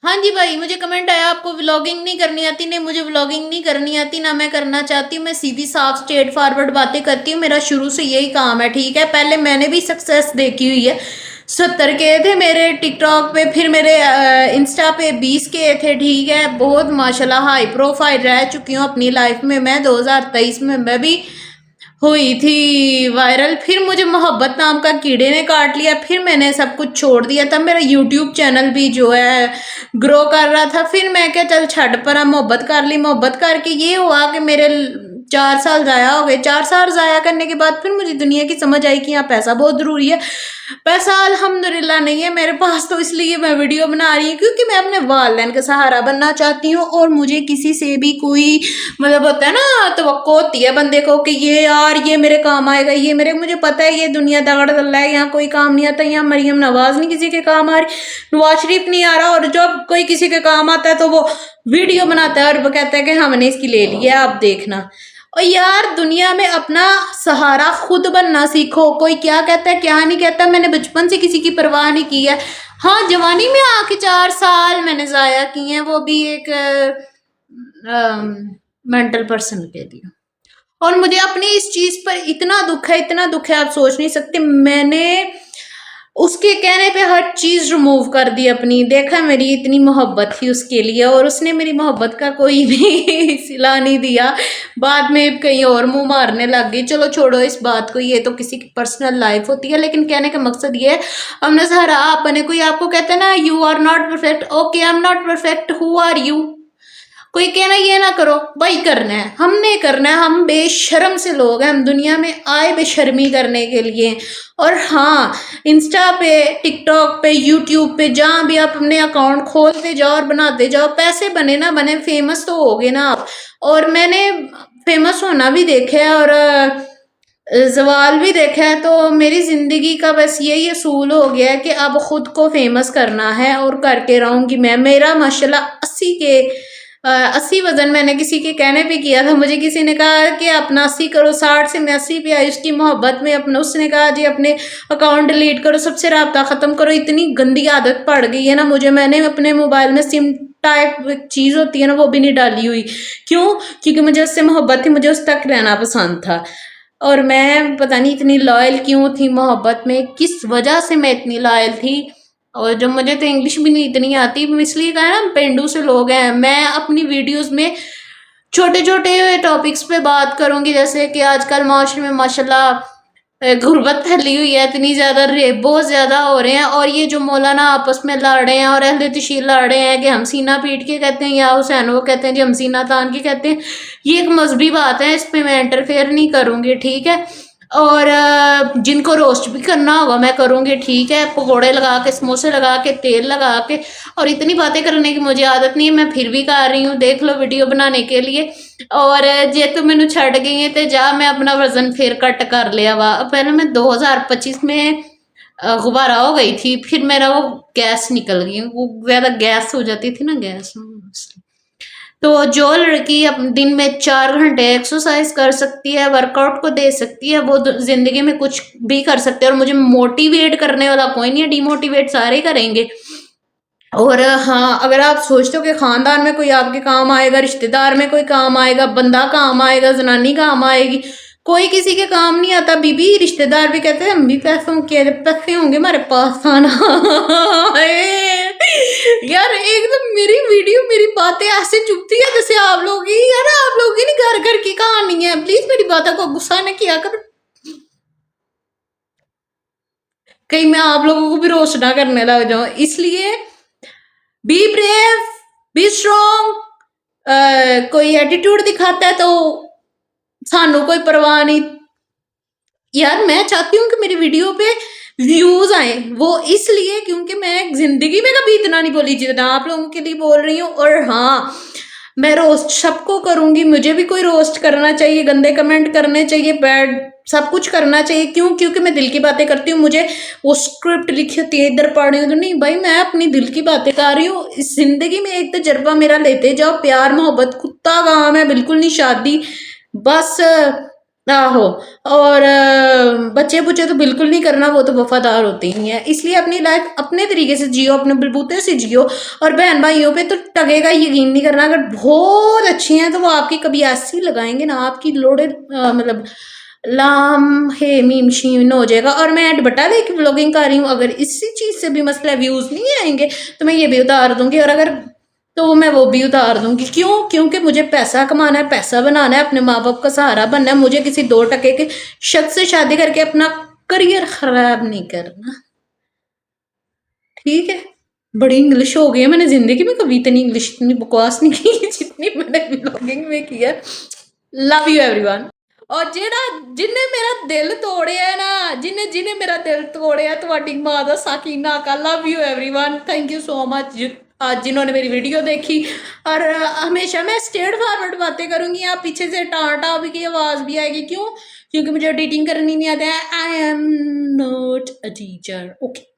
हाँ जी भाई, मुझे कमेंट आया आपको व्लॉगिंग नहीं करनी आती। नहीं, मुझे व्लॉगिंग नहीं करनी आती, ना मैं करना चाहती हूँ। मैं सीधी साफ स्ट्रेट फॉरवर्ड बातें करती हूँ। मेरा शुरू से यही काम है, ठीक है। पहले मैंने भी सक्सेस देखी हुई है। 70 के थे मेरे टिकटॉक पे, फिर मेरे इंस्टा पे 20 के थे, ठीक है। बहुत माशाल्लाह हाई प्रोफाइल रह चुकी हूँ अपनी लाइफ में। मैं 2023 में मैं भी हुई थी वायरल। फिर मुझे मोहब्बत नाम का कीड़े ने काट लिया, फिर मैंने सब कुछ छोड़ दिया। तब मेरा यूट्यूब चैनल भी जो है ग्रो कर रहा था। फिर मैं क्या, चल छड़ पर, मोहब्बत कर ली। मोहब्बत करके ये हुआ कि मेरे 4 साल जाया हो गए। 4 साल जाया करने के बाद फिर मुझे दुनिया की समझ आई कि यहाँ पैसा बहुत जरूरी है। पैसा अल्हम्दुलिल्लाह नहीं है मेरे पास, तो इसलिए मैं वीडियो बना रही हूँ, क्योंकि मैं अपने वालिदैन का सहारा बनना चाहती हूँ। और मुझे किसी से भी कोई मतलब होता है ना, तवक्को होती है बंदे को कि ये यार ये मेरे काम आएगा, ये मेरे, मुझे पता है ये दुनिया दगड़ दल्ला है, यहाँ कोई काम नहीं आता। यहाँ मरियम नवाज नहीं किसी के काम आ रही, नवाज शरीफ नहीं आ रहा, और जब कोई किसी के काम आता है तो वो वीडियो बनाता है और वो कहता है कि हमने इसकी ले लिया, आप देखना। और यार दुनिया में अपना सहारा खुद बनना सीखो। कोई क्या कहता है क्या नहीं कहता, मैंने बचपन से किसी की परवाह नहीं की है। हाँ, जवानी में आके 4 साल मैंने जाया किए हैं, वो भी एक मेंटल पर्सन के लिए। और मुझे अपनी इस चीज पर इतना दुख है, इतना दुख है, आप सोच नहीं सकते। मैंने उसके कहने पे हर चीज रिमूव कर दी अपनी। देखा, मेरी इतनी मोहब्बत थी उसके लिए, और उसने मेरी मोहब्बत का कोई भी सिला नहीं दिया। बाद में कहीं और मुंह मारने लग गई। चलो छोड़ो इस बात को, ये तो किसी की पर्सनल लाइफ होती है। लेकिन कहने का मकसद ये है, हमने सहारा आप बने। कोई आपको कहता है ना you are not perfect, okay I am not perfect, who are you. कोई कहना ये ना करो भाई, करना है हमने करना है। हम बेशर्म से लोग हैं, हम दुनिया में आए बेशर्मी करने के लिए। और हाँ, इंस्टा पे, टिकटॉक पे, यूट्यूब पे, जहाँ भी आप अपने अकाउंट खोलते जाओ और बनाते जाओ, पैसे बने ना बने, फेमस तो हो गए ना आप। और मैंने फेमस होना भी देखा है और जवाल भी देखा है। तो मेरी जिंदगी का बस यही असूल हो गया है कि अब खुद को फेमस करना है, और करके रहूंगी मैं। मेरा माशाल्लाह 80 वजन मैंने किसी के कहने पे किया था। मुझे किसी ने कहा कि अपना 80 करो, 60 से मैं 80 पे आई। उसकी मोहब्बत में अपना उसने कहा जी अपने अकाउंट डिलीट करो, सबसे राब्ता खत्म करो। इतनी गंदी आदत पड़ गई है ना मुझे। मैंने अपने मोबाइल में सिम टाइप चीज होती है ना, वो भी नहीं डाली हुई। क्यों? क्योंकि मुझे उससे मोहब्बत थी, मुझे उस तक रहना पसंद था। और मैं पता नहीं इतनी लॉयल क्यों थी मोहब्बत में, किस वजह से मैं इतनी लॉयल थी। और जब मुझे तो इंग्लिश भी नहीं इतनी आती, इसलिए कहा ना पेंडू से लोग हैं। मैं अपनी वीडियोस में छोटे छोटे टॉपिक्स पे बात करूंगी, जैसे कि आजकल माशरे में माशाल्लाह गुर्बत फैली हुई है, इतनी ज्यादा रेप बहुत ज्यादा हो रहे हैं। और ये जो मौलाना आपस में लड़ रहे हैं और अहले तशीर लड़ रहे हैं कि हम सीना पीट के कहते हैं, या हुसैन वो कहते हैं जी हम सीना तान के कहते हैं, ये एक मजहबी बात है, इस पे मैं इंटरफेयर नहीं करूंगी, ठीक है। और जिनको रोस्ट भी करना होगा मैं करूंगी, ठीक है। पकौड़े लगा के, समोसे लगा के, तेल लगा के, और इतनी बातें करने की मुझे आदत नहीं है, मैं फिर भी कर रही हूँ। देख लो वीडियो बनाने के लिए। और जे तू मैनू छड़ गई है तो जा, मैं अपना वजन फिर कट कर लिया वा। पहले मैं 2025 में गुब्बारा हो गई थी, फिर मेरा वो गैस निकल गई, वो ज्यादा गैस हो जाती थी ना, गैस। तो जो लड़की दिन में 4 घंटे एक्सरसाइज कर सकती है, वर्कआउट को दे सकती है, वो जिंदगी में कुछ भी कर सकते हैं। और मुझे मोटिवेट करने वाला कोई नहीं है, डिमोटिवेट सारे करेंगे। और हाँ, अगर आप सोचते हो कि खानदान में कोई आपके काम आएगा, रिश्तेदार में कोई काम आएगा, बंदा काम आएगा, जनानी काम आएगी, कोई किसी के काम नहीं आता। बीबी रिश्तेदार भी कहते हैं हम भी पैसों के, जब पैसे होंगे हमारे पास आना। यार एकदम मेरी वीडियो, मेरी बातें ऐसे चुभती है जैसे आप लोग ही, यार आप लोग ही नहीं, घर घर की कहानी है। प्लीज मेरी बातों को गुस्सा न किया कर, कहीं मैं आप लोगों को भी रोस्ट ना करने लग जाऊं। इसलिए बी ब्रेव, बी स्ट्रॉन्ग। कोई एटीट्यूड दिखाता है तो सानू कोई परवाह नहीं। यार मैं चाहती हूँ कि मेरी वीडियो पे व्यूज आए, वो इसलिए क्योंकि मैं जिंदगी में कभी इतना नहीं बोली जितना आप लोगों के लिए बोल रही हूँ। और हाँ, मैं रोस्ट सबको करूंगी, मुझे भी कोई रोस्ट करना चाहिए, गंदे कमेंट करने चाहिए, बैड सब कुछ करना चाहिए। क्यों? क्योंकि मैं दिल की बातें करती हूँ। मुझे वो स्क्रिप्ट लिखी होती है, इधर पढ़ रही हूँ तो नहीं भाई, मैं अपनी दिल की बातें कर रही हूँ। इस जिंदगी में एक तजर्बा मेरा लेते जाओ, प्यार मोहब्बत कुत्ता काम है, बिल्कुल नहीं शादी। बस आहो। और बच्चे बुच्चे तो बिल्कुल नहीं करना, वो तो वफादार होते ही नहीं है। इसलिए अपनी लाइफ अपने तरीके से जियो, अपने बलबूते से जियो। और बहन भाइयों पे तो टगे का यकीन नहीं करना। अगर बहुत अच्छी हैं तो वो आपकी कभी ऐसी लगाएंगे ना, आपकी लोड़े मतलब लाम हे मीम शीन हो जाएगा। और मैं दुपट्टा लेके व्लॉगिंग कर रही हूँ, अगर इसी चीज से भी मसला व्यूज नहीं आएंगे तो मैं ये भी उतार दूंगी। और अगर तो मैं वो भी उतार दूंगी। क्यों? क्योंकि मुझे पैसा कमाना है, पैसा बनाना है, अपने माँ बाप का सहारा बनना है। मुझे किसी 2 टके के शख्स से शादी करके अपना करियर खराब नहीं करना। ठीक है, बड़ी इंग्लिश हो गई है। मैंने जिंदगी में कभी इतनी इंग्लिश, इतनी बकवास नहीं की जितनी मैंने व्लॉगिंग में की है। Love you everyone. और जेड़ा जिन्हें मेरा दिल तोड़िया है ना, जिन्हें जिन्हें मेरा दिल तोड़िया, ਤੁਹਾਡੀ माँ ਦਾ साकीना का love you everyone. Thank you so much आज जिन्होंने मेरी वीडियो देखी। और हमेशा मैं स्ट्रेट फॉरवर्ड बातें करूंगी, आप पीछे से टाटा भी की आवाज़ भी आएगी। क्यों? क्योंकि मुझे एडिटिंग करनी नहीं आता है। आई am not a teacher. Okay.